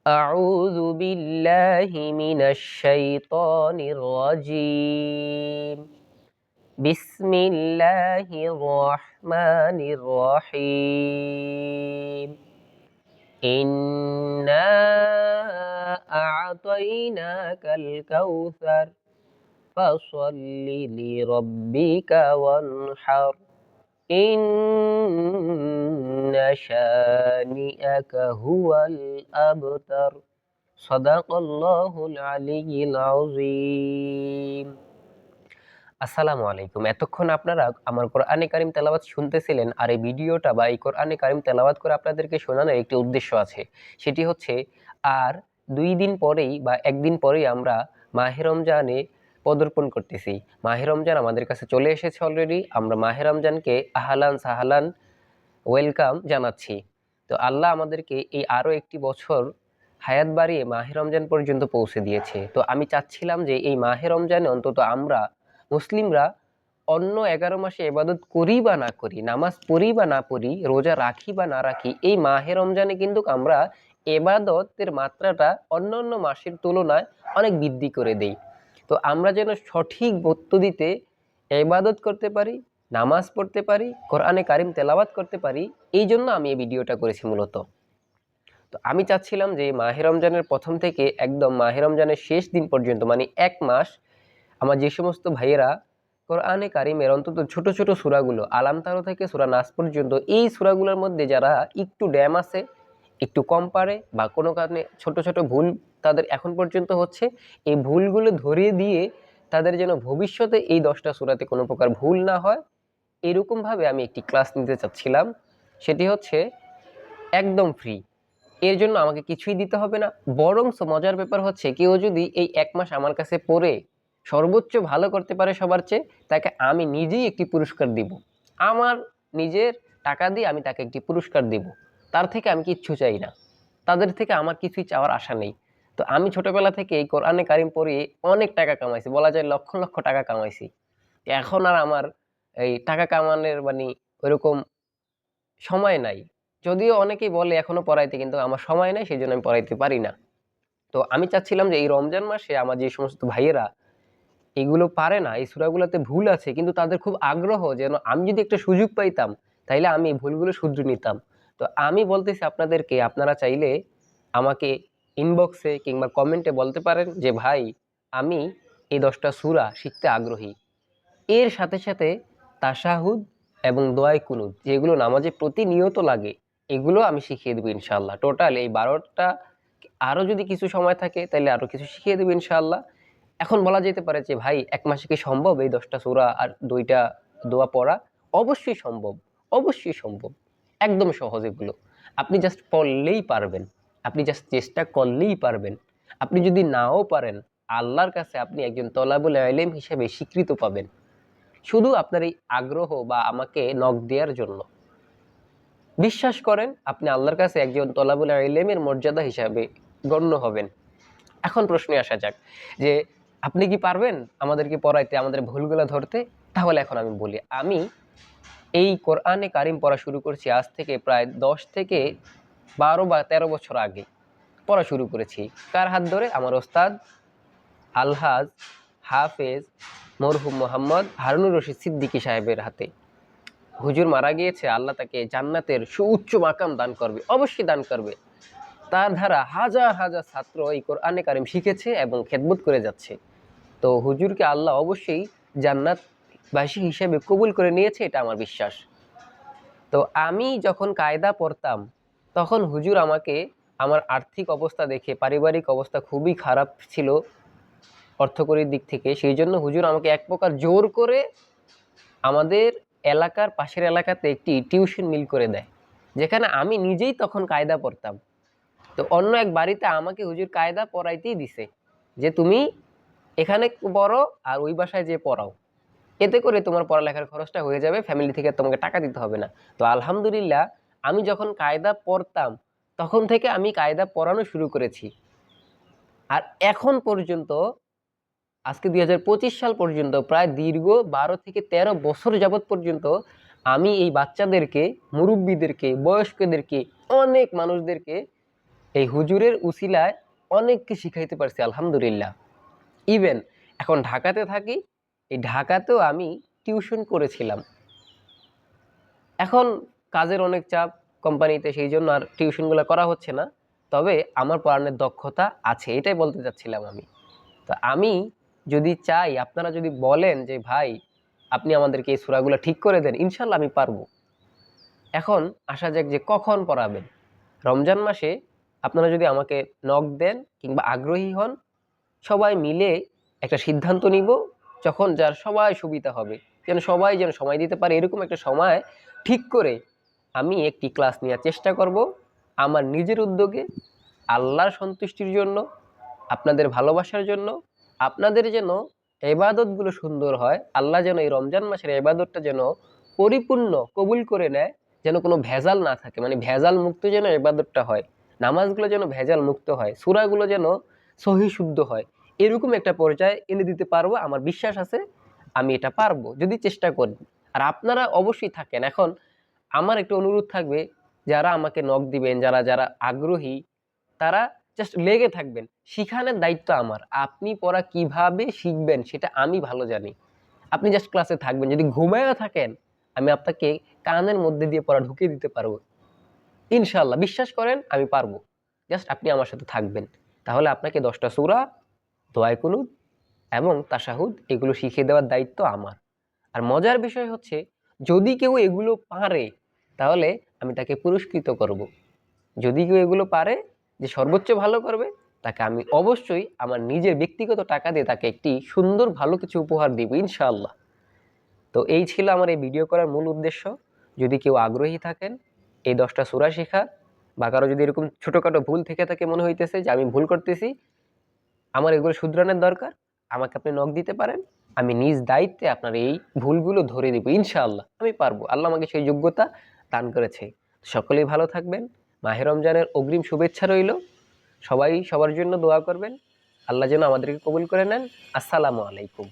أعوذ بالله من الشيطان الرجيم بسم الله الرحمن الرحيم إنا أعطيناك الكوثر فصل لربك وانحر إن شانئك هو الأبتر صدق الله العلي العظيم। আসসালামু আলাইকুম। এতক্ষণ আপনারা আমার কোরআনে কারিম তেলাওয়াত শুনতেছিলেন, আর এই ভিডিওটা বা এই কোরআনে কারিম তেলাওয়াত করে আপনাদেরকে শোনানোর একটি উদ্দেশ্য আছে। সেটি হচ্ছে, আর 2 দিন পরেই বা 1 দিন পরেই আমরা মাহে রমজানে পদার্পণ করতেছি। মাহে রমজান আমাদের কাছে চলে এসেছে অলরেডি। আমরা মাহে রমজানকে আহলান সাহালান ওয়েলকাম জানাচ্ছি। তো আল্লাহ আমাদেরকে এই আরো একটি বছর হায়াত বাড়িয়ে মাহে রমজান পর্যন্ত পৌঁছে দিয়েছে। তো আমি চাচ্ছিলাম যে এই মাহে রমজানে অন্তত আমরা মুসলিমরা অন্য 11 মাসে ইবাদত করি বা না করি, নামাজ পড়ি বা না পড়ি, রোজা রাখি বা না রাখি, এই মাহে রমজানে কিন্তু আমরা ইবাদতের মাত্রাটা অন্যান্য মাসের তুলনায় অনেক বৃদ্ধি করে দেই। তো আমরা যেন সঠিক পদ্ধতিতে ইবাদত করতে পারি, নামাজ পড়তে পারি, কোরআনে কারিম তেলাওয়াত করতে পারি, এই জন্য আমি এই ভিডিওটা করেছি মূলত। তো আমি চাচ্ছিলাম যে মাহে রমজানের প্রথম থেকে একদম মাহে রমজানের শেষ দিন পর্যন্ত, মানে 1 মাস, আমার যে সমস্ত ভাইয়েরা কোরআনে কারিমের অন্তত ছোট ছোট সূরাগুলো আলাম তারো থেকে সূরা নাস পর্যন্ত, এই সূরাগুলোর মধ্যে যারা একটু ড্যাম আছে, একটু কম পারে, বা কোনো কারণে ছোট ছোট ভুল তাদের এখন পর্যন্ত হচ্ছে, এই ভুলগুলো ধরিয়ে দিয়ে তাদের যেন ভবিষ্যতে এই 10টা সূরাতে কোনো প্রকার ভুল না হয়, এরকমভাবে আমি একটি ক্লাস নিতে চাচ্ছিলাম। সেটি হচ্ছে একদম ফ্রি। এর জন্য আমাকে কিছুই দিতে হবে না। বরং মজার ব্যাপার হচ্ছে, কেউ যদি এই 1 মাস আমার কাছে পড়ে সর্বোচ্চ ভালো করতে পারে সবার চেয়ে, তাকে আমি নিজেই একটি পুরস্কার দিব। আমার নিজের টাকা দিয়ে আমি তাকে একটি পুরস্কার দিব। তার থেকে আমি কিচ্ছু চাই না, তাদের থেকে আমার কিছুই চাওয়ার আশা নেই। তো আমি ছোটবেলা থেকে এই কোরআনে কারিম পড়িয়ে অনেক টাকা কামাইছি, বলা যায় লক্ষ লক্ষ টাকা কামাইছি। এখন আর আমার এই টাকা কামানোর মানে ওইরকম সময় নাই। যদিও অনেকেই বলে এখনো পড়াইতে, কিন্তু আমার সময় নাই, সেই জন্য আমি পড়াইতে পারি না। তো আমি চাচ্ছিলাম যে এই রমজান মাসে আমার যে সমস্ত ভাইয়েরা এগুলো পারে না, এই সূরাগুলোতে ভুল আছে, কিন্তু তাদের খুব আগ্রহ যেন আমি যদি একটা সুযোগ পাইতাম, তাইলে আমি এই ভুলগুলো শুধরে নিতাম। তো আমি বলতেছি আপনাদেরকে, আপনারা চাইলে আমাকে ইনবক্সে কিংবা কমেন্টে বলতে পারেন যে ভাই, আমি এই 10টা সূরা শিখতে আগ্রহী। এর সাথে সাথে তাশাহুদ এবং দোয়ায়ে কুনুত, যেগুলো নামাজে প্রতিনিয়ত লাগে, এগুলো আমি শিখিয়ে দেবো ইনশাআল্লাহ। টোটাল এই 12টা, আরও যদি কিছু সময় থাকে তাহলে আরও কিছু শিখিয়ে দেবো ইনশাআল্লাহ। এখন বলা যেতে পারে যে ভাই, 1 মাসে কি সম্ভব এই 10টা সূরা আর 2টা দোয়া পড়া? অবশ্যই সম্ভব, অবশ্যই সম্ভব। একদম সহজ এগুলো। আপনি জাস্ট পড়লেই পারবেন, আপনি জাস্ট চেষ্টা করলেই পারবেন। আপনি যদি নাও পারেন, আল্লাহর কাছে আপনি একজন তলাবুল ইলম হিসেবে স্বীকৃত পাবেন, শুধু আপনার এই আগ্রহ বা আমাকে নক দেওয়ার জন্য। বিশ্বাস করেন, আপনি আল্লাহর কাছে একজন তলাবুল ইলমের মর্যাদা হিসাবে গণ্য হবেন। এখন প্রশ্নে আসা যাক যে আপনি কি পারবেন আমাদেরকে পড়াইতে, আমাদের ভুলগুলো ধরতে? তাহলে এখন আমি বলি, আমি এই কোরআনে কারিম পড়া শুরু করছি আজ থেকে প্রায় 10 থেকে 12 বা 13 বছর আগে পড়া শুরু করেছি। কার হাত ধরে? আমার ওস্তাদ আলহাজ হাফেজ মরহুম মোহাম্মদ হারুনুর রশিদ সিদ্দিকী সাহেবের হাতে। হুজুর মারা গিয়েছে, আল্লাহ তাকে জান্নাতের সুউচ্চ মাকাম দান করবে, অবশ্যই দান করবে। তার দ্বারা হাজার হাজার ছাত্র এই কোরআনে কারিম শিখেছে এবং খেদমত করে যাচ্ছে। তো হুজুরকে আল্লাহ অবশ্যই জান্নাতবাসী হিসেবে কবুল করে নিয়েছে, এটা আমার বিশ্বাস। তো আমি যখন কায়দা পড়তাম, তখন হুজুর আমাকে, আমার আর্থিক অবস্থা দেখে, পারিবারিক অবস্থা খুবই খারাপ ছিল অর্থকরীর দিক থেকে, সেই জন্য হুজুর আমাকে এক প্রকার জোর করে আমাদের এলাকার পাশের এলাকাতে একটি টিউশন মিল করে দেয়, যেখানে আমি নিজেই তখন কায়দা পড়তাম। তো অন্য এক বাড়িতে আমাকে হুজুর কায়দা পড়াইতেই দিছে যে তুমি এখানে পড়ো আর ওই বাসায় যেয়ে পড়াও, এতে করে তোমার পড়ালেখার খরচটা হয়ে যাবে, ফ্যামিলি থেকে তোমাকে টাকা দিতে হবে না। তো আলহামদুলিল্লাহ, আমি যখন কায়দা পড়তাম তখন থেকে আমি কায়দা পড়ানো শুরু করেছি। আর এখন পর্যন্ত, আজকে 2025 সাল পর্যন্ত, প্রায় দীর্ঘ 12 থেকে 13 বছর যাবৎ পর্যন্ত আমি এই বাচ্চাদেরকে, মুরব্বীদেরকে, বয়স্কদেরকে, অনেক মানুষদেরকে এই হুজুরের উসিলায় অনেককে শিখাইতে পারছি আলহামদুলিল্লাহ। ইভেন এখন ঢাকাতে থাকি, এই ঢাকাতেও আমি টিউশন করেছিলাম। এখন কাজের অনেক চাপ কোম্পানিতে, সেই জন্য আর টিউশনগুলো করা হচ্ছে না। তবে আমার পড়ানোর দক্ষতা আছে, এটাই বলতে চাচ্ছিলাম আমি। তো আমি যদি চাই, আপনারা যদি বলেন যে ভাই আপনি আমাদেরকে এই সূরাগুলো ঠিক করে দেন, ইনশাল্লাহ আমি পারবো। এখন আসা যাক যে কখন পড়াবেন। রমজান মাসে আপনারা যদি আমাকে নক দেন কিংবা আগ্রহী হন, সবাই মিলে একটা সিদ্ধান্ত নিব, যখন যার সবাই সুবিধা হবে, যেন সবাই যেন সময় দিতে পারে, এরকম একটা সময় ঠিক করে আমি একটি ক্লাস নেওয়ার চেষ্টা করব আমার নিজের উদ্যোগে, আল্লাহর সন্তুষ্টির জন্য, আপনাদের ভালোবাসার জন্য, আপনাদের যেন ইবাদতগুলো সুন্দর হয়, আল্লাহ যেন এই রমজান মাসের ইবাদতটা যেন পরিপূর্ণ কবুল করে নেয়, যেন কোনো ভেজাল না থাকে, মানে ভেজাল মুক্ত যেন ইবাদতটা হয়, নামাজগুলো যেন ভেজাল মুক্ত হয়, সূরাগুলো যেন সহি শুদ্ধ হয়, এরকম একটা পর্যায়ে এনে দিতে পারবো। আমার বিশ্বাস আছে আমি এটা পারবো যদি চেষ্টা করি। আর আপনারা অবশ্যই থাকেন। এখন আমার একটা অনুরোধ থাকবে, যারা আমাকে নক দিবেন, যারা যারা আগ্রহী, তারা জাস্ট লেগে থাকবেন। শিখানোর দায়িত্ব আমার। আপনি পড়া কিভাবে শিখবেন সেটা আমি ভালো জানি। আপনি জাস্ট ক্লাসে থাকবেন। যদি ঘুমায়ও থাকেন, আমি আপনাকে কানের মধ্যে দিয়ে পড়া ঢুকিয়ে দিতে পারবো ইনশাল্লাহ। বিশ্বাস করেন আমি পারবো। জাস্ট আপনি আমার সাথে থাকবেন। তাহলে আপনাকে 10টা সূরা, দোয়া কুনুত এবং তাশাহুদ এগুলো শিখিয়ে দেওয়ার দায়িত্ব আমার। আর মজার বিষয় হচ্ছে, যদি কেউ এগুলো পারে তাহলে আমি তাকে পুরস্কৃত করব। যদি কেউ এগুলো পারে, যে সর্বোচ্চ ভালো করবে, তাকে আমি অবশ্যই আমার নিজের ব্যক্তিগত টাকা দিয়ে তাকে একটি সুন্দর ভালো কিছু উপহার দিব ইনশাআল্লাহ। তো এই ছিল আমার এই ভিডিও করার মূল উদ্দেশ্য। যদি কেউ আগ্রহী থাকেন এই 10টা সূরা শেখা, বা কারো যদি এরকম ছোটখাটো ভুল থেকে থাকে, মনে হইতেছে যে আমি ভুল করতেছি, আমার এগুলো শুধরানোর দরকার, আমাকে আপনি নক দিতে পারেন। আমি নিজ দায়িত্বে আপনার এই ভুলগুলো ধরে দিব ইনশাআল্লাহ। আমি পারবো, আল্লাহ আমাকে সেই যোগ্যতা দান করেছে। সকলেই ভালো থাকবেন। মাহে রমজানের অগ্রিম শুভেচ্ছা রইল। সবাই সবার জন্য দোয়া করবেন, আল্লাহ যেন আমাদেরকে কবুল করে নেন। আসসালামু আলাইকুম।